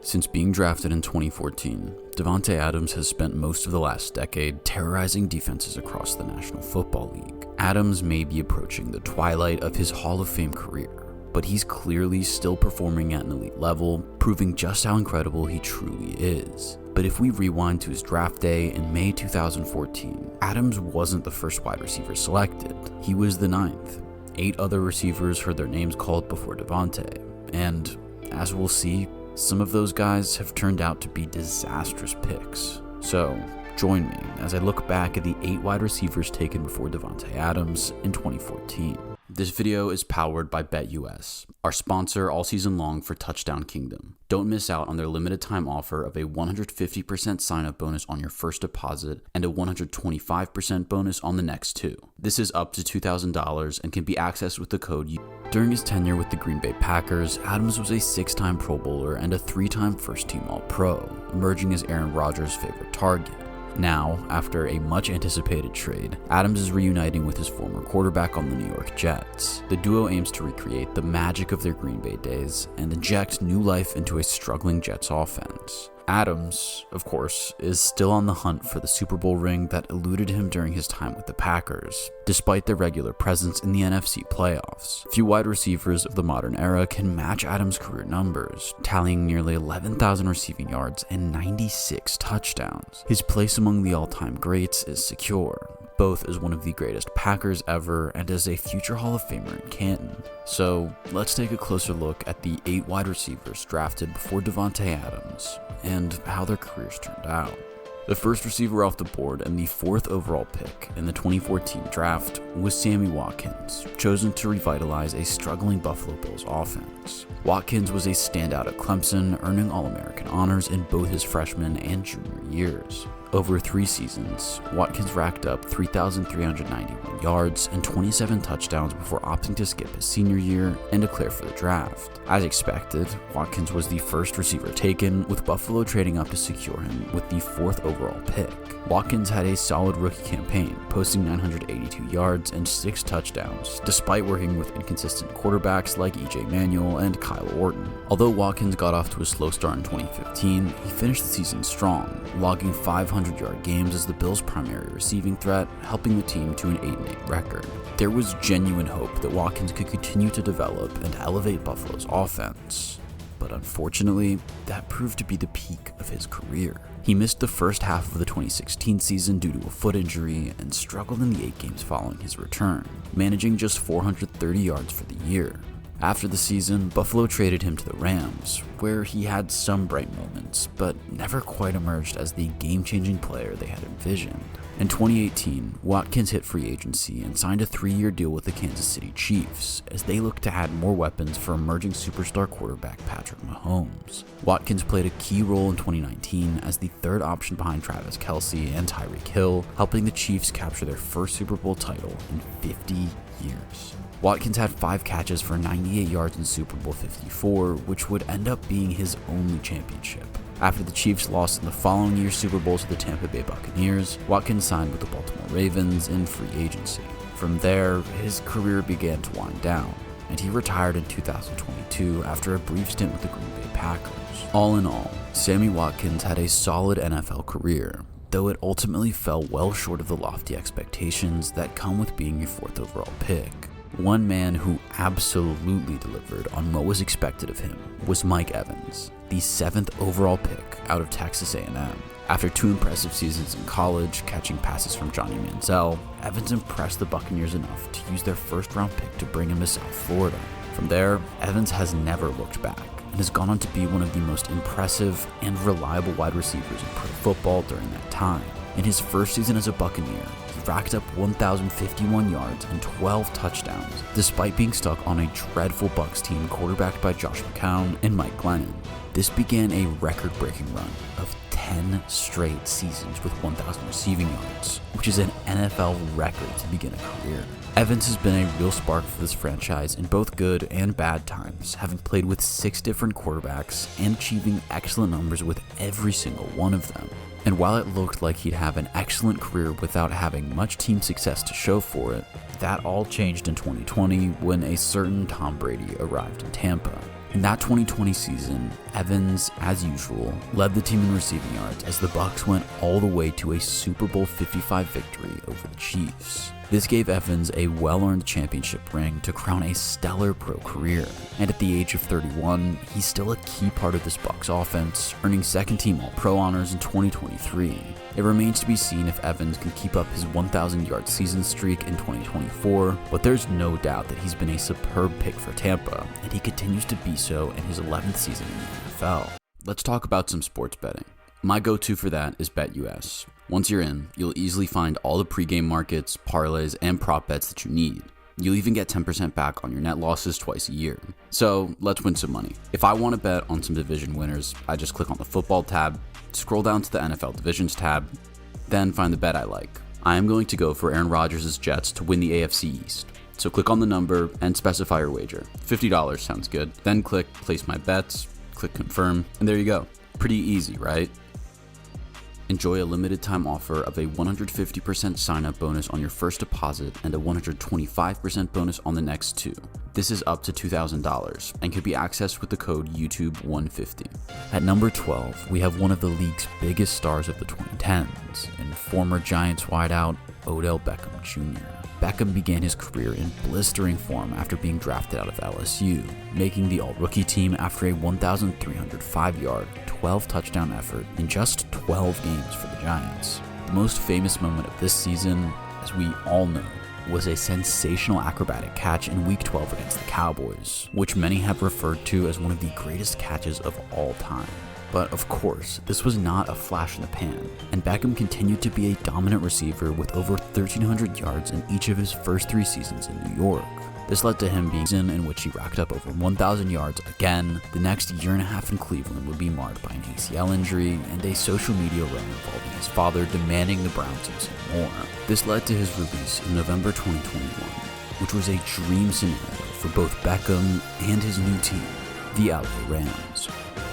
Since being drafted in 2014, Davante Adams has spent most of the last decade terrorizing defenses across the National Football League. Adams may be approaching the twilight of his Hall of Fame career, but he's clearly still performing at an elite level, proving just how incredible he truly is. But if we rewind to his draft day in May 2014, Adams wasn't the first wide receiver selected. He was the 9th. 8 other receivers heard their names called before Davante, and as we'll see, some of those guys have turned out to be disastrous picks. So, join me as I look back at the 8 wide receivers taken before Davante Adams in 2014. This video is powered by BetUS, our sponsor all season long for Touchdown Kingdom. Don't miss out on their limited time offer of a 150% sign-up bonus on your first deposit and a 125% bonus on the next 2. This is up to $2,000 and can be accessed with the code U. During his tenure with the Green Bay Packers, Adams was a 6-time Pro Bowler and a 3-time first-team All-Pro, emerging as Aaron Rodgers' favorite target. Now, after a much-anticipated trade, Adams is reuniting with his former quarterback on the New York Jets. The duo aims to recreate the magic of their Green Bay days and inject new life into a struggling Jets offense. Adams, of course, is still on the hunt for the Super Bowl ring that eluded him during his time with the Packers, despite their regular presence in the NFC playoffs. Few wide receivers of the modern era can match Adams' career numbers, tallying nearly 11,000 receiving yards and 96 touchdowns. His place among the all-time greats is secure, both as one of the greatest Packers ever and as a future Hall of Famer in Canton. So let's take a closer look at the 8 wide receivers drafted before Davante Adams and how their careers turned out. The first receiver off the board and the 4th overall pick in the 2014 draft was Sammy Watkins, chosen to revitalize a struggling Buffalo Bills offense. Watkins was a standout at Clemson, earning All-American honors in both his freshman and junior years. Over 3 seasons, Watkins racked up 3,391 yards and 27 touchdowns before opting to skip his senior year and declare for the draft. As expected, Watkins was the first receiver taken, with Buffalo trading up to secure him with the 4th overall pick. Watkins had a solid rookie campaign, posting 982 yards and 6 touchdowns, despite working with inconsistent quarterbacks like E.J. Manuel and Kyle Orton. Although Watkins got off to a slow start in 2015, he finished the season strong, logging 500-yard games as the Bills' primary receiving threat, helping the team to an 8-8 record. There was genuine hope that Watkins could continue to develop and elevate Buffalo's offense, but unfortunately, that proved to be the peak of his career. He missed the first half of the 2016 season due to a foot injury and struggled in the 8 games following his return, managing just 430 yards for the year. After the season, Buffalo traded him to the Rams, where he had some bright moments, but never quite emerged as the game-changing player they had envisioned. In 2018, Watkins hit free agency and signed a 3-year deal with the Kansas City Chiefs, as they looked to add more weapons for emerging superstar quarterback Patrick Mahomes. Watkins played a key role in 2019 as the 3rd option behind Travis Kelce and Tyreek Hill, helping the Chiefs capture their first Super Bowl title in 50 years. Watkins had 5 catches for 98 yards in Super Bowl 54, which would end up being his only championship. After the Chiefs lost in the following year's Super Bowl to the Tampa Bay Buccaneers, Watkins signed with the Baltimore Ravens in free agency. From there, his career began to wind down, and he retired in 2022 after a brief stint with the Green Bay Packers. All in all, Sammy Watkins had a solid NFL career, though it ultimately fell well short of the lofty expectations that come with being a 4th overall pick. One man who absolutely delivered on what was expected of him was Mike Evans, the 7th overall pick out of Texas A&M. After 2 impressive seasons in college, catching passes from Johnny Manziel, Evans impressed the Buccaneers enough to use their 1st-round pick to bring him to South Florida. From there, Evans has never looked back and has gone on to be one of the most impressive and reliable wide receivers in pro football during that time. In his first season as a Buccaneer, he racked up 1,051 yards and 12 touchdowns, despite being stuck on a dreadful Bucs team quarterbacked by Josh McCown and Mike Glennon. This began a record-breaking run of 10 straight seasons with 1,000 receiving yards, which is an NFL record to begin a career. Evans has been a real spark for this franchise in both good and bad times, having played with 6 different quarterbacks and achieving excellent numbers with every single one of them. And while it looked like he'd have an excellent career without having much team success to show for it, that all changed in 2020 when a certain Tom Brady arrived in Tampa. In that 2020 season, Evans, as usual, led the team in receiving yards as the Bucs went all the way to a Super Bowl 55 victory over the Chiefs. This gave Evans a well-earned championship ring to crown a stellar pro career, and at the age of 31, he's still a key part of this Bucs offense, earning second-team All-Pro honors in 2023. It remains to be seen if Evans can keep up his 1,000-yard season streak in 2024, but there's no doubt that he's been a superb pick for Tampa, and he continues to be so in his 11th season in the NFL. Let's talk about some sports betting. My go-to for that is BetUS. Once you're in, you'll easily find all the pregame markets, parlays, and prop bets that you need. You'll even get 10% back on your net losses twice a year. So let's win some money. If I want to bet on some division winners, I just click on the football tab, scroll down to the NFL divisions tab, then find the bet I like. I am going to go for Aaron Rodgers' Jets to win the AFC East. So click on the number and specify your wager. $50 sounds good. Then click place my bets, click confirm, and there you go. Pretty easy, right? Enjoy a limited time offer of a 150% sign-up bonus on your first deposit and a 125% bonus on the next two. This is up to $2,000 and can be accessed with the code YouTube150. At number 12, we have one of the league's biggest stars of the 2010s and former Giants wideout Odell Beckham Jr. Beckham began his career in blistering form after being drafted out of LSU, making the All-Rookie team after a 1,305-yard, 12-touchdown effort in just 12 games for the Giants. The most famous moment of this season, as we all know, was a sensational acrobatic catch in Week 12 against the Cowboys, which many have referred to as one of the greatest catches of all time. But of course, this was not a flash in the pan, and Beckham continued to be a dominant receiver with over 1,300 yards in each of his first 3 seasons in New York. This led to him being a season in which he racked up over 1,000 yards again. The next year and a half in Cleveland would be marred by an ACL injury and a social media run involving his father demanding the Browns use him more. This led to his release in November 2021, which was a dream scenario for both Beckham and his new team, the LA Rams.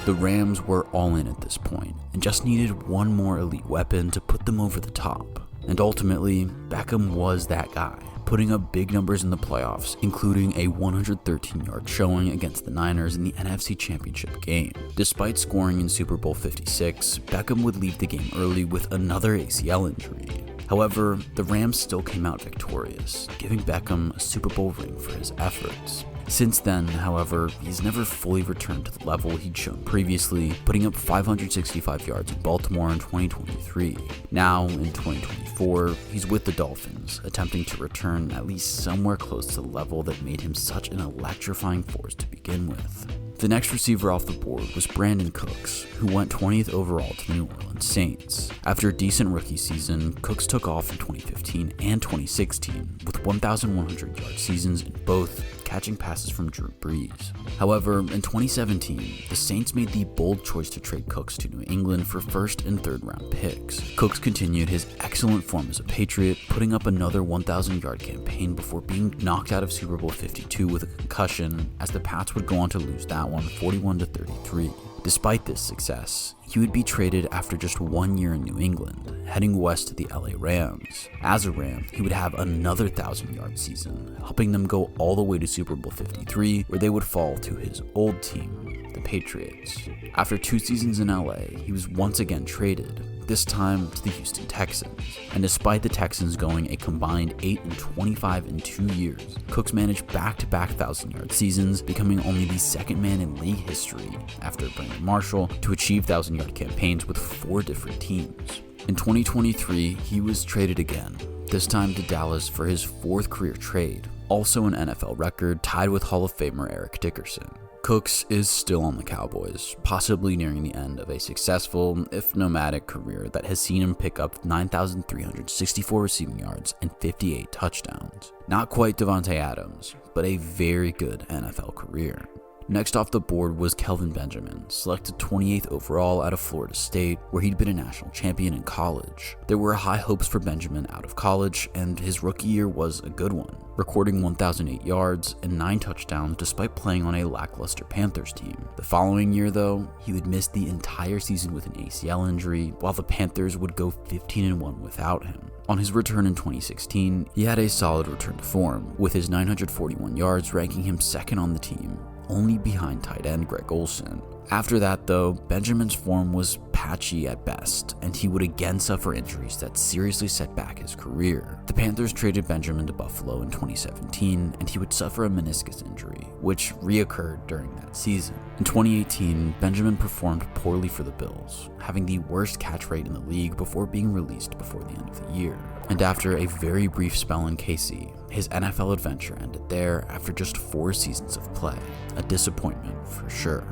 The Rams were all in at this point and just needed one more elite weapon to put them over the top. And ultimately, Beckham was that guy, putting up big numbers in the playoffs, including a 113-yard showing against the Niners in the NFC Championship game. Despite scoring in Super Bowl 56, Beckham would leave the game early with another ACL injury. However, the Rams still came out victorious, giving Beckham a Super Bowl ring for his efforts. Since then, however, he's never fully returned to the level he'd shown previously, putting up 565 yards in Baltimore in 2023. Now, in 2024, he's with the Dolphins, attempting to return at least somewhere close to the level that made him such an electrifying force to begin with. The next receiver off the board was Brandon Cooks, who went 20th overall to the New Orleans Saints. After a decent rookie season, Cooks took off in 2015 and 2016 with 1,100-yard seasons in both, catching passes from Drew Brees. However, in 2017, the Saints made the bold choice to trade Cooks to New England for first and third round picks. Cooks continued his excellent form as a Patriot, putting up another 1,000-yard campaign before being knocked out of Super Bowl 52 with a concussion, as the Pats would go on to lose that one 41-33. Despite this success, he would be traded after just 1 year in New England, heading west to the LA Rams. As a Ram, he would have another 1,000-yard season, helping them go all the way to Super Bowl 53, where they would fall to his old team, the Patriots. After 2 seasons in LA, he was once again traded, this time to the Houston Texans. And despite the Texans going a combined 8-25 in 2 years, Cooks managed back-to-back 1,000-yard seasons, becoming only the second man in league history, after Brandon Marshall, to achieve 1,000-yard campaigns with 4 different teams. In 2023, he was traded again, this time to Dallas for his 4th career trade, also an NFL record tied with Hall of Famer Eric Dickerson. Cooks is still on the Cowboys, possibly nearing the end of a successful, if nomadic, career that has seen him pick up 9,364 receiving yards and 58 touchdowns. Not quite Davante Adams, but a very good NFL career. Next off the board was Kelvin Benjamin, selected 28th overall out of Florida State, where he'd been a national champion in college. There were high hopes for Benjamin out of college, and his rookie year was a good one, recording 1,008 yards and 9 touchdowns despite playing on a lackluster Panthers team. The following year, though, he would miss the entire season with an ACL injury, while the Panthers would go 15-1 without him. On his return in 2016, he had a solid return to form, with his 941 yards ranking him second on the team, only behind tight end Greg Olsen. After that though, Benjamin's form was patchy at best, and he would again suffer injuries that seriously set back his career. The Panthers traded Benjamin to Buffalo in 2017, and he would suffer a meniscus injury, which reoccurred during that season. In 2018, Benjamin performed poorly for the Bills, having the worst catch rate in the league before being released before the end of the year. And after a very brief spell in KC, his NFL adventure ended there after just 4 seasons of play. A disappointment for sure.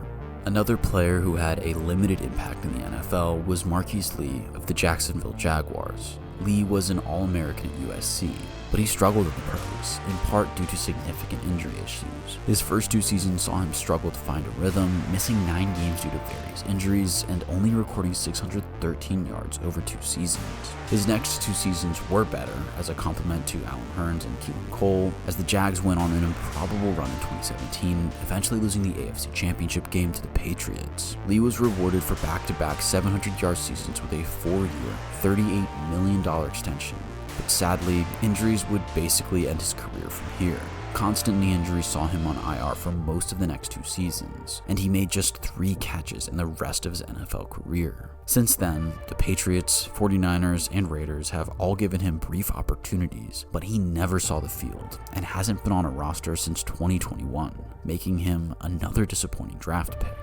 Another player who had a limited impact in the NFL was Marquise Lee of the Jacksonville Jaguars. Lee was an All-American at USC, but he struggled in the pros, in part due to significant injury issues. His first 2 seasons saw him struggle to find a rhythm, missing 9 games due to various injuries, and only recording 613 yards over 2 seasons. His next 2 seasons were better, as a complement to Allen Hurns and Keelan Cole, as the Jags went on an improbable run in 2017, eventually losing the AFC Championship game to the Patriots. Lee was rewarded for back-to-back 700-yard seasons with a 4-year, $38 million extension. But sadly, injuries would basically end his career from here. Constant knee injuries saw him on IR for most of the next 2 seasons, and he made just 3 catches in the rest of his NFL career. Since then, the Patriots, 49ers, and Raiders have all given him brief opportunities, but he never saw the field and hasn't been on a roster since 2021, making him another disappointing draft pick.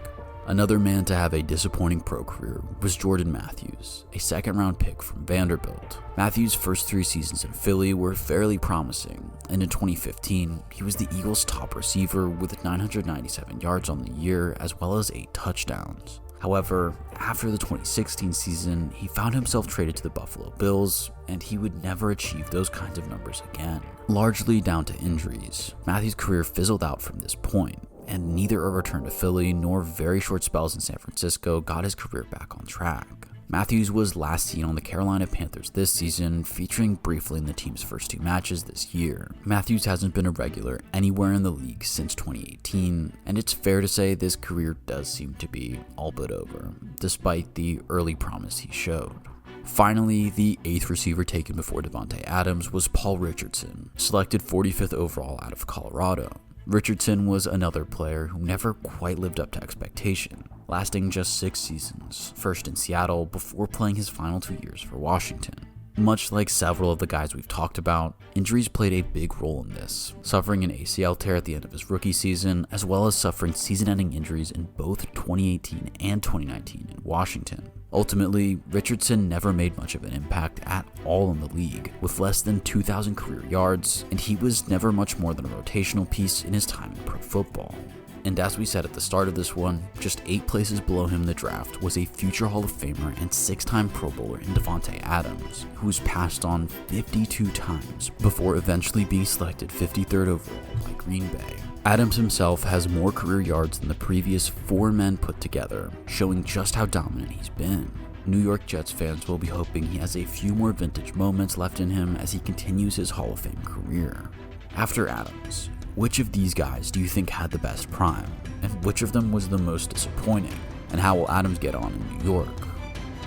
Another man to have a disappointing pro career was Jordan Matthews, a 2nd-round pick from Vanderbilt. Matthews' first 3 seasons in Philly were fairly promising, and in 2015, he was the Eagles' top receiver with 997 yards on the year as well as 8 touchdowns. However, after the 2016 season, he found himself traded to the Buffalo Bills, and he would never achieve those kinds of numbers again. Largely down to injuries, Matthews' career fizzled out from this point, and neither a return to Philly nor very short spells in San Francisco got his career back on track. Matthews was last seen on the Carolina Panthers this season, featuring briefly in the team's first 2 matches this year. Matthews hasn't been a regular anywhere in the league since 2018, and it's fair to say this career does seem to be all but over, despite the early promise he showed. Finally, the 8th receiver taken before Davante Adams was Paul Richardson, selected 45th overall out of Colorado. Richardson was another player who never quite lived up to expectation, lasting just 6 seasons, first in Seattle before playing his final 2 years for Washington. Much like several of the guys we've talked about, injuries played a big role in this, suffering an ACL tear at the end of his rookie season, as well as suffering season-ending injuries in both 2018 and 2019 in Washington. Ultimately, Richardson never made much of an impact at all in the league, with less than 2,000 career yards, and he was never much more than a rotational piece in his time in pro football. And as we said at the start of this one, just 8 places below him in the draft was a future Hall of Famer and 6-time Pro Bowler in Davante Adams, who was passed on 52 times before eventually being selected 53rd overall by Green Bay. Adams himself has more career yards than the previous 4 men put together, showing just how dominant he's been. New York Jets fans will be hoping he has a few more vintage moments left in him as he continues his Hall of Fame career. After Adams, which of these guys do you think had the best prime, and which of them was the most disappointing? And how will Adams get on in New York?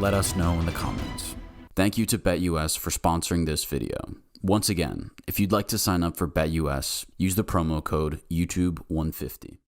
Let us know in the comments. Thank you to BetUS for sponsoring this video. Once again, if you'd like to sign up for BetUS, use the promo code YouTube150.